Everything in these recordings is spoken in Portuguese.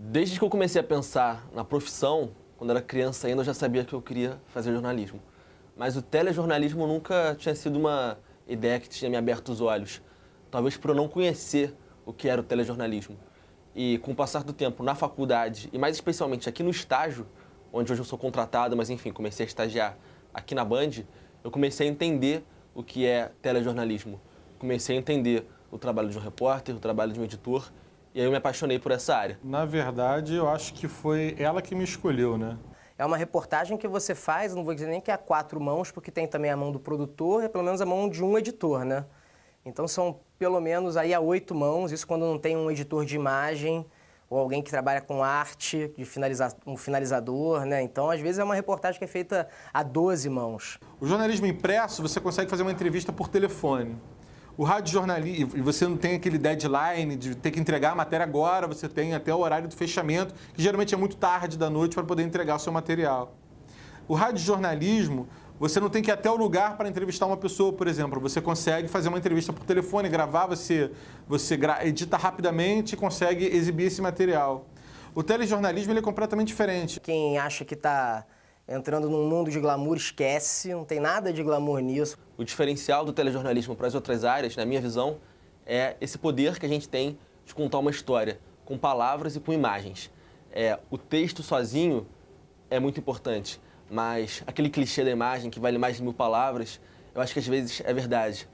Desde que eu comecei a pensar na profissão, quando era criança ainda, eu já sabia que eu queria fazer jornalismo. Mas o telejornalismo nunca tinha sido uma ideia que tinha me aberto os olhos. Talvez por eu não conhecer o que era o telejornalismo. E com o passar do tempo na faculdade, e mais especialmente aqui no estágio, onde hoje eu sou contratado, mas enfim, comecei a estagiar aqui na Band, eu comecei a entender o que é telejornalismo. Comecei a entender o trabalho de um repórter, o trabalho de um editor, e aí eu me apaixonei por essa área. Na verdade, eu acho que foi ela que me escolheu, né? É uma reportagem que você faz, não vou dizer nem que é a 4 mãos, porque tem também a mão do produtor e pelo menos a mão de um editor, né? Então são pelo menos aí a 8 mãos, isso quando não tem um editor de imagem ou alguém que trabalha com arte, um finalizador, né? Então, às vezes, é uma reportagem que é feita a 12 mãos. O jornalismo impresso, você consegue fazer uma entrevista por telefone. O radiojornalismo, e você não tem aquele deadline de ter que entregar a matéria agora, você tem até o horário do fechamento, que geralmente é muito tarde da noite para poder entregar o seu material. O radiojornalismo, você não tem que ir até o lugar para entrevistar uma pessoa, por exemplo. Você consegue fazer uma entrevista por telefone, gravar, você edita rapidamente e consegue exibir esse material. O telejornalismo ele é completamente diferente. Quem acha que está entrando num mundo de glamour, esquece, não tem nada de glamour nisso. O diferencial do telejornalismo para as outras áreas, na minha visão, é esse poder que a gente tem de contar uma história com palavras e com imagens. O texto sozinho é muito importante, mas aquele clichê da imagem que vale mais de 1000 palavras, eu acho que às vezes é verdade.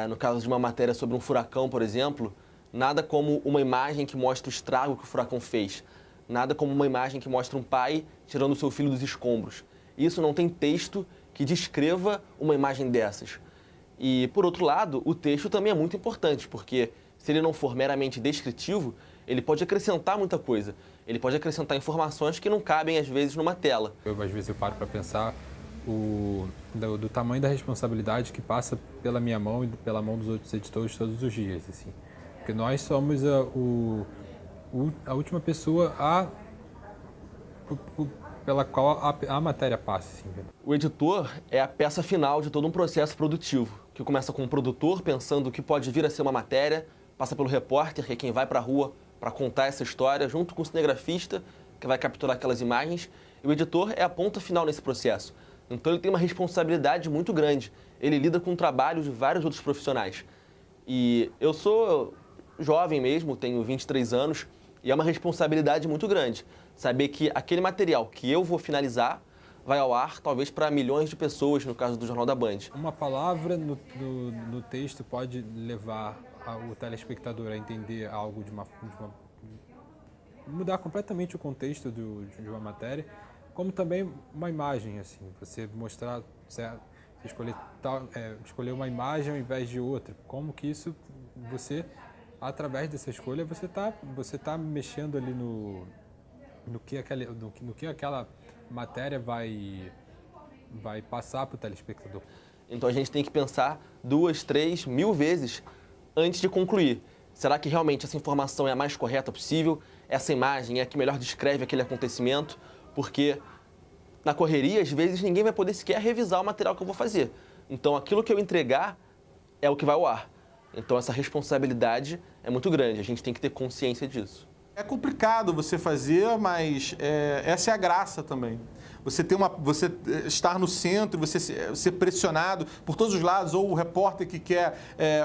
No caso de uma matéria sobre um furacão, por exemplo, nada como uma imagem que mostra o estrago que o furacão fez. Nada como uma imagem que mostra um pai tirando o seu filho dos escombros. Isso não tem texto que descreva uma imagem dessas. E, por outro lado, o texto também é muito importante, porque se ele não for meramente descritivo, ele pode acrescentar muita coisa. Ele pode acrescentar informações que não cabem, às vezes, numa tela. Às vezes eu paro para pensar do tamanho da responsabilidade que passa pela minha mão e pela mão dos outros editores todos os dias, assim. Porque nós somos a última pessoa pela qual a matéria passa. Assim. O editor é a peça final de todo um processo produtivo, que começa com o produtor pensando o que pode vir a ser uma matéria, passa pelo repórter, que é quem vai para a rua para contar essa história, junto com o cinegrafista, que vai capturar aquelas imagens, e o editor é a ponta final nesse processo. Então ele tem uma responsabilidade muito grande. Ele lida com o trabalho de vários outros profissionais. E eu sou jovem mesmo, tenho 23 anos, e é uma responsabilidade muito grande saber que aquele material que eu vou finalizar vai ao ar, talvez para milhões de pessoas, no caso do Jornal da Band. Uma palavra no texto pode levar o telespectador a entender algo mudar completamente o contexto de uma matéria, como também uma imagem, assim, você mostrar, você escolher uma imagem ao invés de outra, como que isso, através dessa escolha, você tá mexendo ali no que aquela matéria vai passar para o telespectador. Então a gente tem que pensar 2, 3, 1000 vezes antes de concluir. Será que realmente essa informação é a mais correta possível? Essa imagem é a que melhor descreve aquele acontecimento? Porque na correria, às vezes, ninguém vai poder sequer revisar o material que eu vou fazer. Então aquilo que eu entregar é o que vai ao ar. Então essa responsabilidade é muito grande, a gente tem que ter consciência disso. É complicado você fazer, mas essa é a graça também. Você estar no centro, você ser pressionado por todos os lados, ou o repórter que quer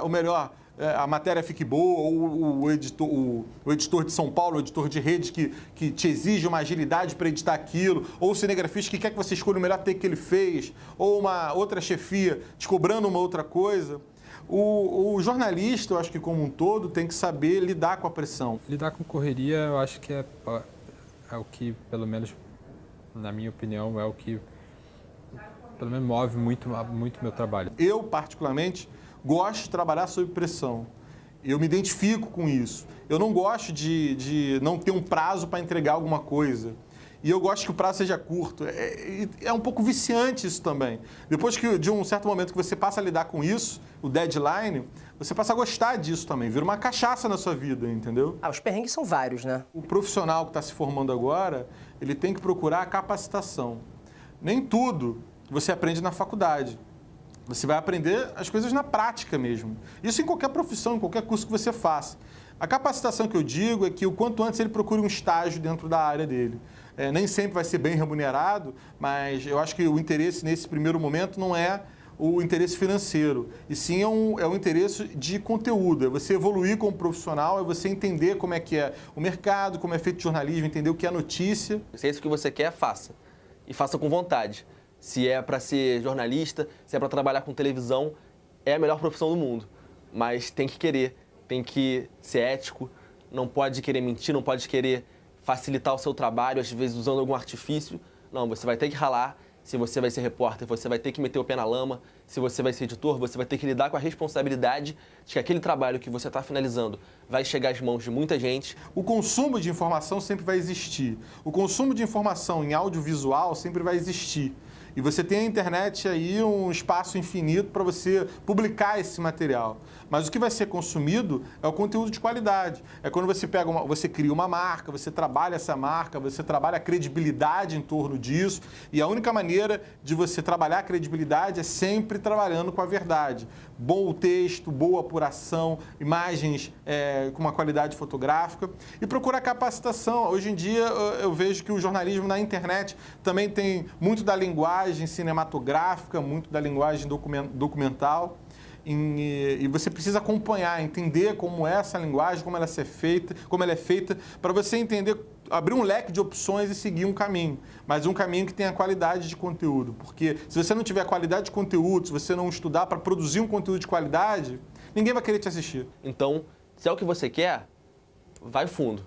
o melhor, a matéria fique boa, ou o editor de São Paulo, o editor de rede que te exige uma agilidade para editar aquilo, ou o cinegrafista que quer que você escolha o melhor take que ele fez, ou uma outra chefia te cobrando uma outra coisa. O jornalista, eu acho que como um todo, tem que saber lidar com a pressão. Lidar com correria, eu acho que é o que, pelo menos na minha opinião, é o que pelo menos move muito meu trabalho. Eu, particularmente, gosto de trabalhar sob pressão. Eu me identifico com isso. Eu não gosto de não ter um prazo para entregar alguma coisa. E eu gosto que o prazo seja curto. É um pouco viciante isso também. Depois de um certo momento que você passa a lidar com isso, o deadline, você passa a gostar disso também. Vira uma cachaça na sua vida, entendeu? Os perrengues são vários, né? O profissional que está se formando agora, ele tem que procurar a capacitação. Nem tudo você aprende na faculdade. Você vai aprender as coisas na prática mesmo. Isso em qualquer profissão, em qualquer curso que você faça. A capacitação que eu digo é que o quanto antes ele procure um estágio dentro da área dele. Nem sempre vai ser bem remunerado, mas eu acho que o interesse nesse primeiro momento não é o interesse financeiro, e sim é um interesse de conteúdo, é você evoluir como profissional, é você entender como é que é o mercado, como é feito jornalismo, entender o que é notícia. Se é isso que você quer, faça. E faça com vontade. Se é para ser jornalista, se é para trabalhar com televisão, é a melhor profissão do mundo. Mas tem que querer, tem que ser ético, não pode querer mentir, não pode querer facilitar o seu trabalho, às vezes usando algum artifício. Não, você vai ter que ralar. Se você vai ser repórter, você vai ter que meter o pé na lama. Se você vai ser editor, você vai ter que lidar com a responsabilidade de que aquele trabalho que você está finalizando vai chegar às mãos de muita gente. O consumo de informação sempre vai existir. O consumo de informação em audiovisual sempre vai existir. E você tem a internet aí um espaço infinito para você publicar esse material. Mas o que vai ser consumido é o conteúdo de qualidade. É quando você você cria uma marca, você trabalha essa marca, você trabalha a credibilidade em torno disso. E a única maneira de você trabalhar a credibilidade é sempre trabalhando com a verdade. Bom texto, boa apuração, imagens com uma qualidade fotográfica e procurar capacitação. Hoje em dia eu vejo que o jornalismo na internet também tem muito da linguagem cinematográfica, muito da linguagem documental. E você precisa acompanhar, entender como é essa linguagem, como ela é feita, para você entender, abrir um leque de opções e seguir um caminho, mas um caminho que tenha qualidade de conteúdo, porque se você não tiver qualidade de conteúdo, se você não estudar para produzir um conteúdo de qualidade, ninguém vai querer te assistir. Então, se é o que você quer, vai fundo.